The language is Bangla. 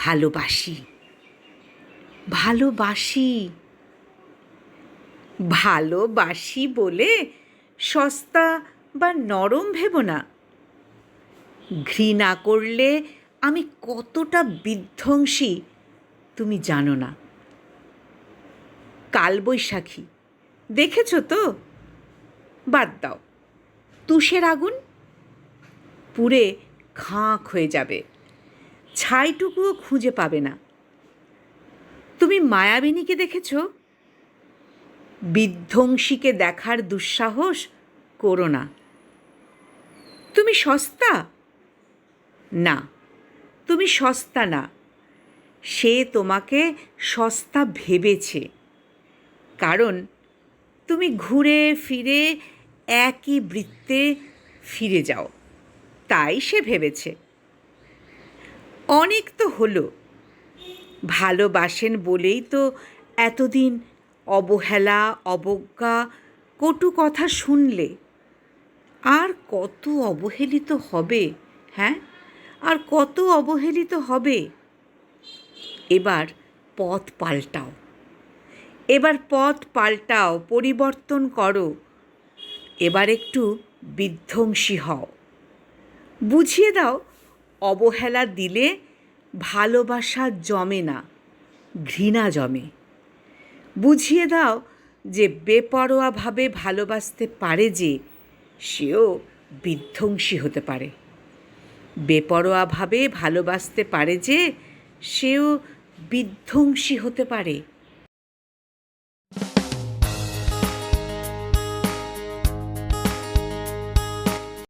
ভালোবাসি, ভালোবাসি, ভালোবাসি বলে সস্তা বা নরম ভেবো না। ঘৃণা করলে আমি কতটা বিধ্বংসী তুমি জানো না। কালবৈশাখী দেখেছ তো? বাদ দাও, তুষের আগুন পুড়ে খাঁক হয়ে যাবে, ছাইটুকুও খুঁজে পাবে না। তুমি মায়াবিনীকে দেখেছ? বিধ্বংসীকে দেখার দুঃসাহস করো না। তুমি সস্তা না, তুমি সস্তা না, সে তোমাকে সস্তা ভেবেছে, কারণ তুমি ঘুরে ফিরে একই বৃত্তে ফিরে যাও, তাই সে ভেবেছে। অনেক তো হলো, ভালোবাসেন বলেই তো এতদিন অবহেলা, অবজ্ঞা, কটু কথা শুনলে। আর কত অবহেলিত হবে? হ্যাঁ, আর কত অবহেলিত হবে? এবার পথ পাল্টাও, এবার পথ পাল্টাও, পরিবর্তন করো। এবার একটু বিধ্বংসী হও। বুঝিয়ে দাও, অবহেলা দিলে ভালোবাসা জমে না, ঘৃণা জমে। বুঝিয়ে দাও যে বেপরোয়াভাবে ভালোবাসতে পারে যে, সেও বিধ্বংসী হতে পারে। বেপরোয়াভাবে ভালোবাসতে পারে যে, সেও বিধ্বংসী হতে পারে।